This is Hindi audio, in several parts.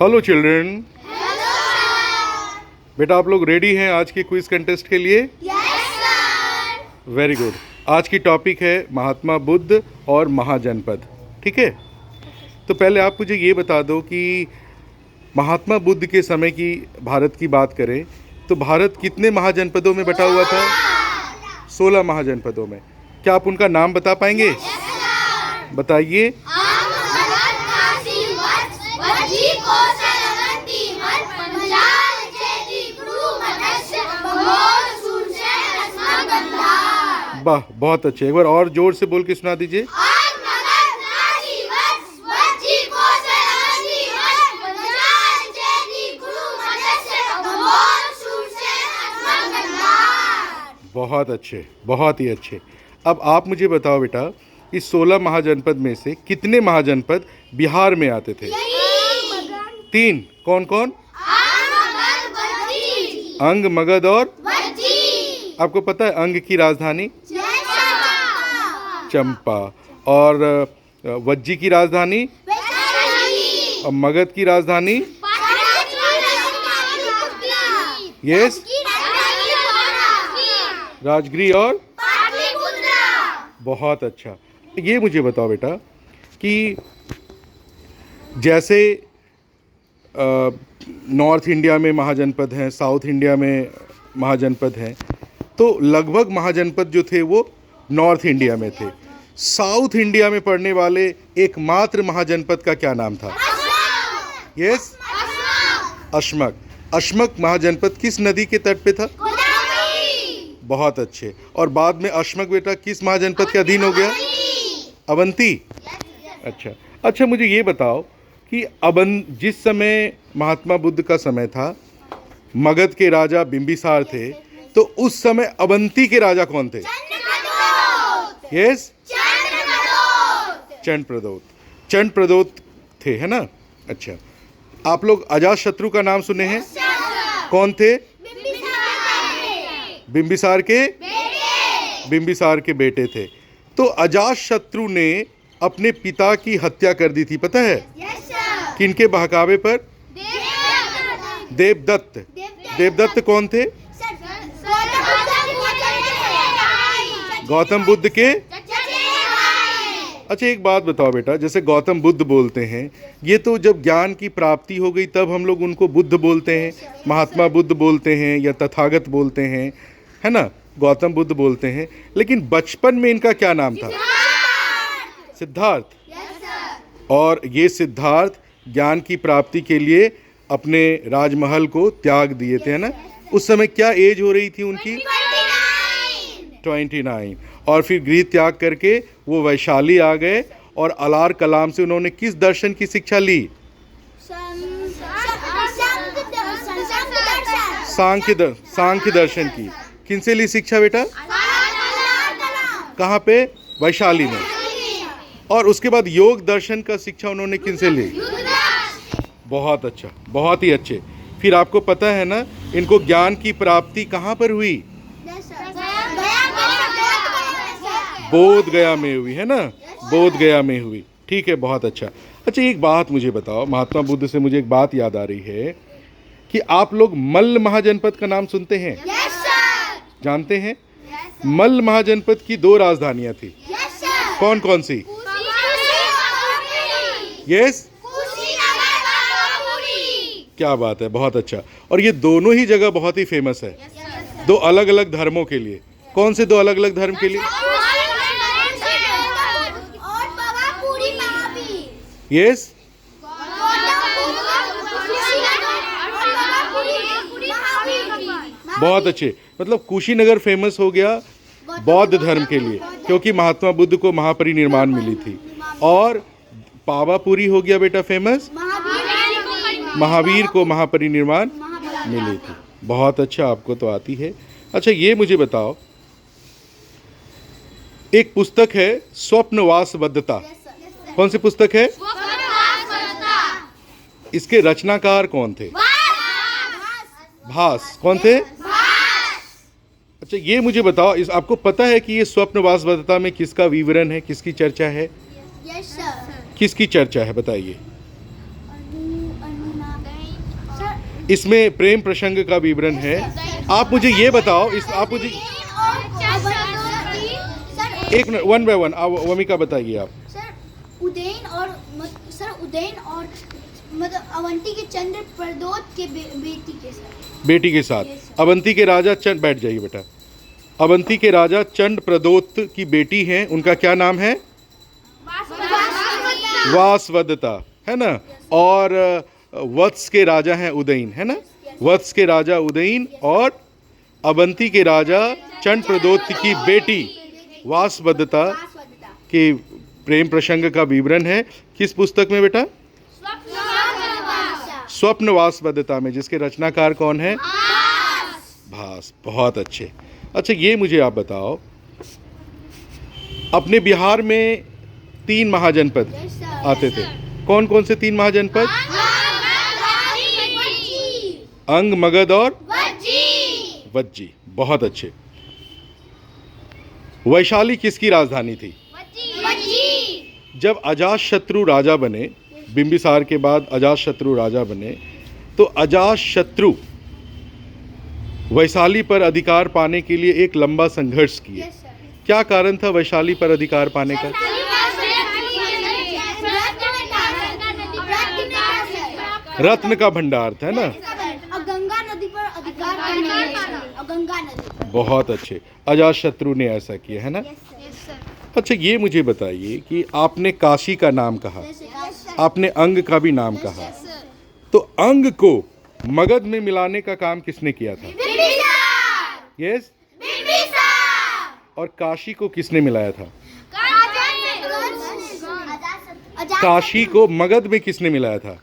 Hello children. बेटा आप लोग रेडी हैं आज के क्विज कंटेस्ट के लिए? Very good. आज की टॉपिक है महात्मा बुद्ध और महाजनपद। ठीक है, तो पहले आप मुझे ये बता दो कि महात्मा बुद्ध के समय की भारत की बात करें तो भारत कितने महाजनपदों में बटा हुआ था? 16 महाजनपदों में। क्या आप उनका नाम बता पाएंगे? बताइए। वाह, बहुत अच्छे। एक बार और जोर से बोल के सुना दीजिए। बहुत अच्छे, बहुत ही अच्छे। अब आप मुझे बताओ बेटा, इस 16 महाजनपद में से कितने महाजनपद बिहार में आते थे? 3। कौन कौन? अंग, मगध और आपको पता है अंग की राजधानी? चंपा। और वज्जी की राजधानी? और मगध की राजधानी? यस, राजगीर और बहुत अच्छा। ये मुझे बताओ बेटा कि जैसे नॉर्थ इंडिया में महाजनपद हैं, साउथ इंडिया में महाजनपद हैं, तो लगभग महाजनपद जो थे वो नॉर्थ इंडिया में थे। साउथ इंडिया में पड़ने वाले एकमात्र महाजनपद का क्या नाम था? यस, अशमक। अशमक महाजनपद किस नदी के तट पे था? बहुत अच्छे। और बाद में अशमक बेटा किस महाजनपद के अधीन हो गया? अवंती। अच्छा, मुझे ये बताओ कि जिस समय महात्मा बुद्ध का समय था, मगध के राजा बिंबिसार थे, तो उस समय अवंती के राजा कौन थे? यस, चंद्रप्रदोत थे, है ना? अच्छा, आप लोग अजातशत्रु का नाम सुने हैं? कौन थे? बिंबिसार के बेटे थे। तो अजातशत्रु ने अपने पिता की हत्या कर दी थी, पता है? किनके बहकावे पर? देवदत्त कौन थे? गौतम बुद्ध के। अच्छा, एक बात बताओ बेटा, जैसे गौतम बुद्ध बोलते हैं, ये तो जब ज्ञान की प्राप्ति हो गई तब हम लोग उनको बुद्ध बोलते हैं, महात्मा बुद्ध बोलते हैं या तथागत बोलते हैं, है ना? गौतम बुद्ध बोलते हैं। लेकिन बचपन में इनका क्या नाम था? सिद्धार्थ। और ये सिद्धार्थ ज्ञान की प्राप्ति के लिए अपने राजमहल को त्याग दिए थे, है ना? उस समय क्या एज हो रही थी उनकी? 29। और फिर गृह त्याग करके वो वैशाली आ गए और अलार कलाम से उन्होंने किस दर्शन की शिक्षा ली? सांख्य दर्शन की। किनसे ली शिक्षा बेटा? कहाँ पे? वैशाली में। और उसके बाद योग दर्शन का शिक्षा उन्होंने किनसे ली? बहुत अच्छा, बहुत ही अच्छे। फिर आपको पता है ना इनको ज्ञान की प्राप्ति कहाँ पर हुई? बोध गया में हुई, है ना? बोध गया में हुई। ठीक है, बहुत अच्छा। अच्छा, एक बात मुझे बताओ, महात्मा बुद्ध से मुझे एक बात याद आ रही है कि आप लोग मल्ल महाजनपद का नाम सुनते हैं? जानते हैं? मल्ल महाजनपद की 2 राजधानियां थी। कौन कौन सी? यस, क्या बात है, बहुत अच्छा। और ये दोनों ही जगह बहुत ही फेमस है 2 अलग अलग धर्मों के लिए। कौन से 2 अलग अलग धर्म के लिए? यस, बहुत अच्छे। मतलब कुशीनगर फेमस हो गया बौद्ध धर्म के लिए क्योंकि महात्मा बुद्ध को महापरिनिर्वाण मिली थी। और पावापुरी हो गया बेटा फेमस, महावीर को महापरिनिर्वाण मिली थी। बहुत अच्छा, आपको तो आती है। अच्छा, ये मुझे बताओ, एक पुस्तक है स्वप्नवासवदत्ता। कौन सी पुस्तक है? इसके रचनाकार कौन थे? भास। कौन थे? अच्छा, ये मुझे बताओ, आपको पता है कि ये स्वप्नवासवदत्ता में किसका विवरण है, किसकी चर्चा है? किसकी चर्चा है बताइए? सर इसमें प्रेम प्रसंग का विवरण है। आप मुझे ये बताओ, आप मुझे एक minute, one by one vomica बताइए आप। सर उदयन और उदयन और मतलब अवंती के चंद्र प्रदोत के बेटी के साथ। बेटी के साथ अवंती के राजा चंद, बैठ जाइए बेटा। अवंती के राजा चंड प्रदोत की बेटी हैं, उनका क्या नाम है? वासवदता, है ना। और वत्स के राजा हैं उदयन, है ना। वत्स के राजा उदयन और अवंती के राजा चंड प्रदोत की बेटी वासवदता के प्रेम प्रसंग का विवरण है। किस पुस्तक में बेटा? स्वप्न वासवदता में, जिसके रचनाकार कौन है? भास। बहुत अच्छे। अच्छा, ये मुझे आप बताओ, अपने बिहार में 3 महाजनपद आते थे। कौन कौन से 3 महाजनपद? अंग, मगध और वज्जी। बहुत अच्छे। वैशाली किसकी राजधानी थी? जब अजातशत्रु राजा बने, बिंबिसार के बाद अजातशत्रु राजा बने, तो अजातशत्रु वैशाली पर अधिकार पाने के लिए एक लंबा संघर्ष किए। क्या कारण था वैशाली पर अधिकार पाने का? रत्न का भंडार था ना। गंगा नदी पर अधिकार करने, गंगा नदी। बहुत अच्छे। अजातशत्रु ने ऐसा किया, है ना। अच्छा, ये मुझे बताइए कि आपने काशी का नाम कहा, आपने अंग का भी नाम कहा, तो अंग को मगध में मिलाने का काम किसने किया था? यस। और काशी को किसने मिलाया था? काशी को मगध में किसने मिलाया था?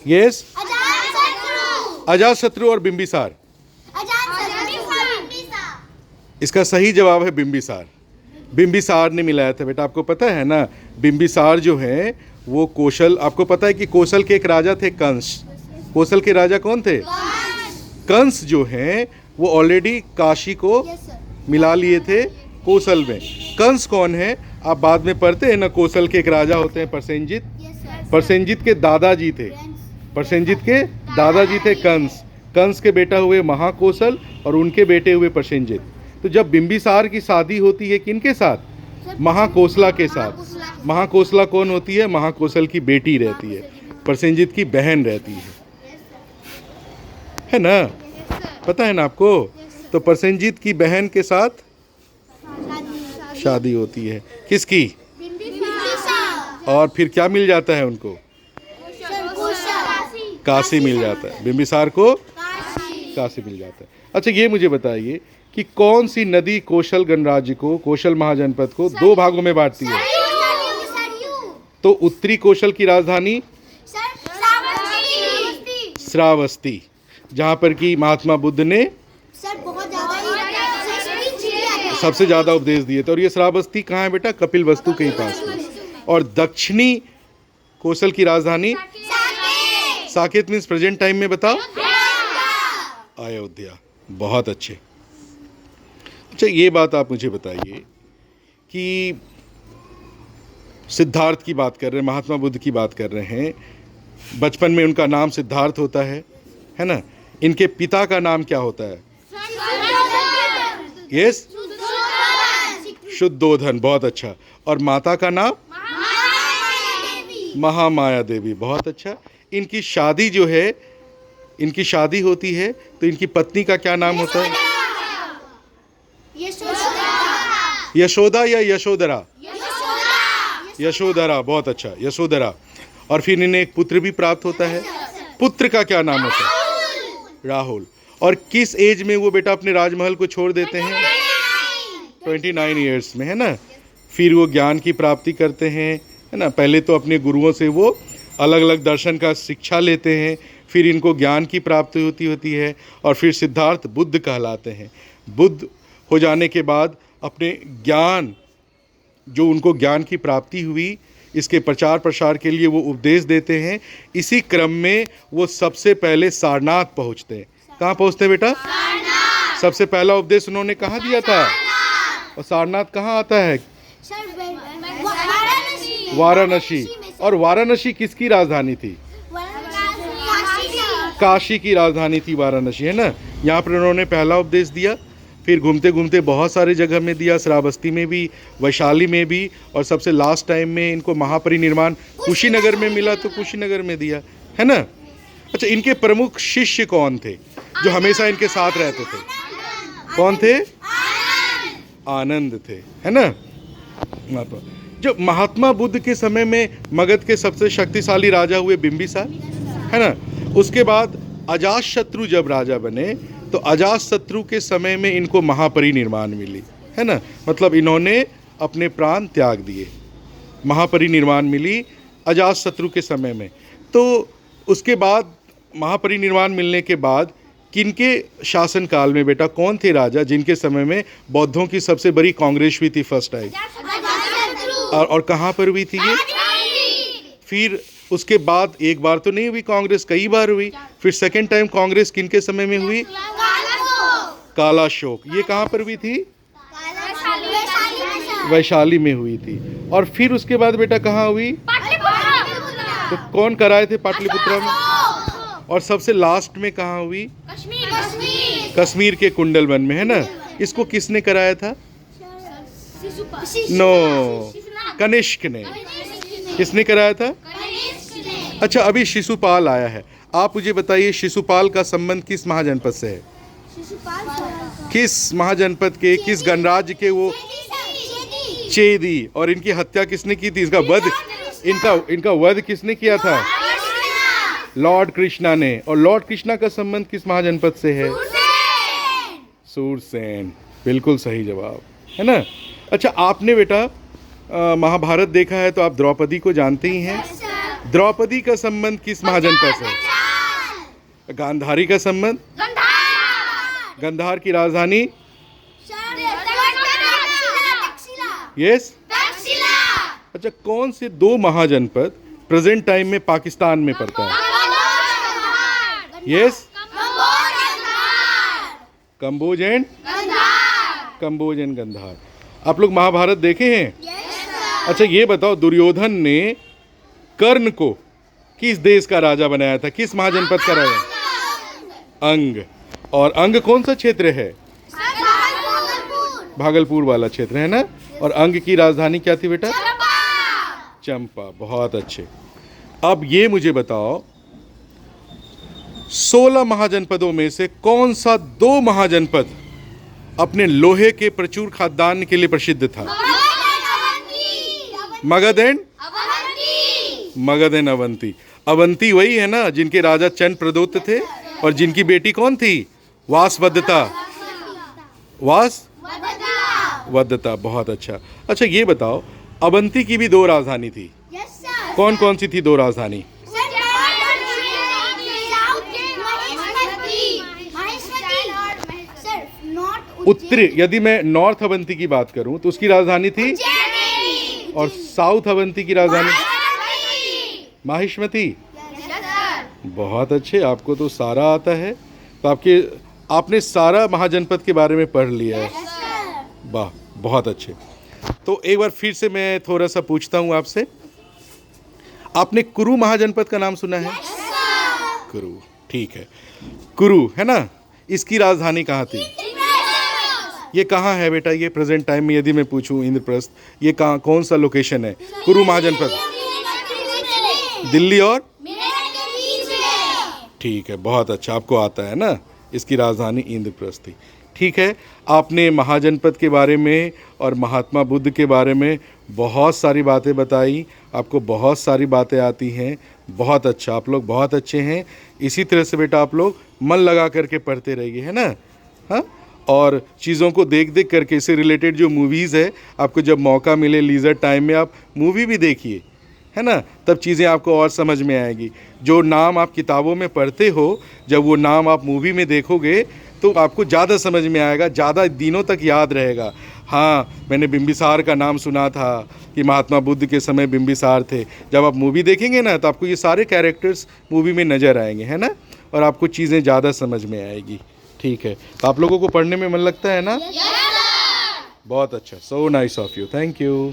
यस, अजातशत्रु और बिंबिसार। इसका सही जवाब है बिंबिसार। बिंबिसार ने मिलाया था बेटा। आपको पता है ना, बिंबिसार जो है वो कौशल, आपको पता है कि कौशल के एक राजा थे कंस। कौशल के राजा कौन थे? कंस जो हैं वो ऑलरेडी काशी को मिला लिए थे कौशल में। कंस कौन है आप बाद में पढ़ते हैं ना। कौशल के एक राजा होते हैं प्रसेनजित। प्रसेनजित के दादाजी थे, प्रसेनजित के दादाजी थे कंस। कंस के बेटा हुए महाकौशल और उनके बेटे हुए प्रसेनजित। तो जब बिंबिसार की शादी होती है किनके साथ? महाकौशला के साथ। महाकौशला कौन होती है? महाकौशल की बेटी रहती है, प्रसेनजित की बहन रहती है ना। पता है ना आपको। तो प्रसेनजित की बहन के साथ शादी होती है किसकी? और फिर क्या मिल जाता है उनको? काशी मिल जाता है। बिंबिसार को काशी मिल जाता है। अच्छा, ये मुझे बताइए कि कौन सी नदी कौशल गणराज्य को, कौशल महाजनपद को 2 भागों में बांटती है? तो उत्तरी कौशल की राजधानी श्रावस्ती, जहाँ पर कि महात्मा बुद्ध ने सबसे ज़्यादा उपदेश दिए थे। और ये श्रावस्ती कहाँ है बेटा? कपिलवस्तु के ही पास में। और दक्षिणी कौशल की राजधानी साकेत मीन्स प्रेजेंट टाइम में बताओ। अयोध्या। बहुत अच्छे। अच्छा, ये बात आप मुझे बताइए कि सिद्धार्थ की बात कर रहे हैं, महात्मा बुद्ध की बात कर रहे हैं। बचपन में उनका नाम सिद्धार्थ होता है ना। इनके पिता का नाम क्या होता है? यस, शुद्धोधन। बहुत अच्छा। और माता का नाम? महामाया देवी। बहुत अच्छा। इनकी शादी जो है, इनकी शादी होती है तो इनकी पत्नी का क्या नाम होता है? यशोदा या यशोधरा? यशोधरा। बहुत अच्छा, यशोधरा। और फिर इन्हें एक पुत्र भी प्राप्त होता है। पुत्र का क्या नाम होता है? राहुल। और किस एज में वो बेटा अपने राजमहल को छोड़ देते हैं? 29 ईयर्स में, है ना। फिर वो ज्ञान की प्राप्ति करते हैं, है ना। पहले तो अपने गुरुओं से वो अलग अलग दर्शन का शिक्षा लेते हैं, फिर इनको ज्ञान की प्राप्ति होती है और फिर सिद्धार्थ बुद्ध कहलाते हैं। बुद्ध हो जाने के बाद अपने ज्ञान, जो उनको ज्ञान की प्राप्ति हुई, इसके प्रचार प्रसार के लिए वो उपदेश देते हैं। इसी क्रम में वो सबसे पहले सारनाथ पहुंचते हैं। कहाँ पहुंचते हैं बेटा? सबसे पहला उपदेश उन्होंने कहाँ दिया था? और सारनाथ कहाँ आता है? वाराणसी। और वाराणसी किसकी राजधानी थी? काशी की राजधानी थी वाराणसी, है ना। यहाँ पर उन्होंने पहला उपदेश दिया, फिर घूमते घूमते बहुत सारी जगह में दिया, श्रावस्ती में भी, वैशाली में भी, और सबसे लास्ट टाइम में इनको महापरिनिर्वाण कुशीनगर में मिला तो कुशीनगर में दिया, है ना। अच्छा, इनके प्रमुख शिष्य कौन थे जो हमेशा इनके साथ रहते थे? कौन थे? आनंद थे, है ना। जो महात्मा बुद्ध के समय में मगध के सबसे शक्तिशाली राजा हुए बिंबिसार, है ना। उसके बाद अजातशत्रु जब राजा बने तो अजातशत्रु के समय में इनको महापरिनिर्वाण मिली, है ना। मतलब इन्होंने अपने प्राण त्याग दिए, महापरिनिर्वाण मिली अजातशत्रु के समय में। तो उसके बाद महापरिनिर्वाण मिलने के बाद किनके शासनकाल में बेटा कौन थे राजा जिनके समय में बौद्धों की सबसे बड़ी कांग्रेस हुई थी फर्स्ट टाइम? और कहाँ पर हुई थी ये? फिर उसके बाद एक बार तो नहीं हुई कांग्रेस, कई बार हुई। फिर सेकंड टाइम कांग्रेस किनके समय में हुई? कालाशोक। ये कहाँ पर हुई थी? वैशाली में हुई थी। और फिर उसके बाद बेटा कहाँ हुई? तो कौन कराए थे पाटलिपुत्र में? और सबसे लास्ट में कहाँ हुई? कश्मीर के कुंडलवन में, है ना। इसको किसने कराया था? नो, कनिष्क ने। किसने कराया था? अच्छा, अभी शिशुपाल आया है। आप मुझे बताइए शिशुपाल का संबंध किस महाजनपद से है? किस महाजनपद के, किस गणराज्य के? वो चेदी। और इनकी हत्या किसने की थी? इसका वध, इनका वध किसने किया था? लॉर्ड कृष्णा ने। और लॉर्ड कृष्णा का संबंध किस महाजनपद से है? सूरसेन। बिल्कुल सही जवाब, है ना। अच्छा, आपने बेटा महाभारत देखा है तो आप द्रौपदी को जानते ही हैं। द्रौपदी का संबंध किस महाजनपद से? गांधारी का संबंध? गांधार की राजधानी? यस। अच्छा, कौन से दो महाजनपद प्रेजेंट टाइम में पाकिस्तान में पड़ता है? Yes, Kamboj and Gandhar. आप लोग महाभारत देखे हैं? अच्छा, ये बताओ दुर्योधन ने कर्ण को किस देश का राजा बनाया था? किस महाजनपद का राजा? अंग। और अंग कौन सा क्षेत्र है? भागलपुर वाला क्षेत्र, है ना। और अंग की राजधानी क्या थी बेटा? चंपा। बहुत अच्छे। अब ये मुझे बताओ 16 महाजनपदों में से कौन सा दो महाजनपद अपने लोहे के प्रचुर खाद्यान्न के लिए प्रसिद्ध था? मगध एंड अवंती। अवंती वही है ना जिनके राजा चंद प्रदोत थे और जिनकी बेटी कौन थी? वासवदत्ता। वासवदत्ता। बहुत अच्छा। अच्छा, ये बताओ अवंती की भी दो राजधानी थी। कौन कौन सी थी दो राजधानी? उत्तरी, यदि मैं नॉर्थ अवंती की बात करूं तो उसकी राजधानी थी, और साउथ अवंती की राजधानी माहिष्मती। बहुत अच्छे, आपको तो सारा आता है। तो आपने सारा महाजनपद के बारे में पढ़ लिया है। वाह, बहुत अच्छे। तो एक बार फिर से मैं थोड़ा सा पूछता हूँ आपसे, आपने कुरु महाजनपद का नाम सुना है? कुरु, ठीक है। कुरु, है ना, इसकी राजधानी कहाँ थी? ये कहाँ है बेटा? ये प्रेजेंट टाइम में यदि मैं पूछूं इंद्रप्रस्थ, ये कहाँ, कौन सा लोकेशन है कुरु महाजनपद? दिल्ली और? ठीक है, बहुत अच्छा, आपको आता है ना। इसकी राजधानी इंद्रप्रस्थ थी। ठीक है, आपने महाजनपद के बारे में और महात्मा बुद्ध के बारे में बहुत सारी बातें बताई। आपको बहुत सारी बातें आती हैं। बहुत अच्छा, आप लोग बहुत अच्छे हैं। इसी तरह से बेटा आप लोग मन लगा करके पढ़ते रहिए, है ना। हाँ, और चीज़ों को देख देख करके, इससे रिलेटेड जो मूवीज़ है, आपको जब मौका मिले लीजर टाइम में आप मूवी भी देखिए, है ना। तब चीज़ें आपको और समझ में आएगी। जो नाम आप किताबों में पढ़ते हो, जब वो नाम आप मूवी में देखोगे तो आपको ज़्यादा समझ में आएगा, ज़्यादा दिनों तक याद रहेगा। हाँ, मैंने बिंबिसार का नाम सुना था कि महात्मा बुद्ध के समय बिंबिसार थे। जब आप मूवी देखेंगे ना तो आपको ये सारे कैरेक्टर्स मूवी में नज़र आएंगे, है ना, और आपको चीज़ें ज़्यादा समझ में आएगी। ठीक है, तो आप लोगों को पढ़ने में मन लगता है ना? बहुत अच्छा, so nice of you, thank you.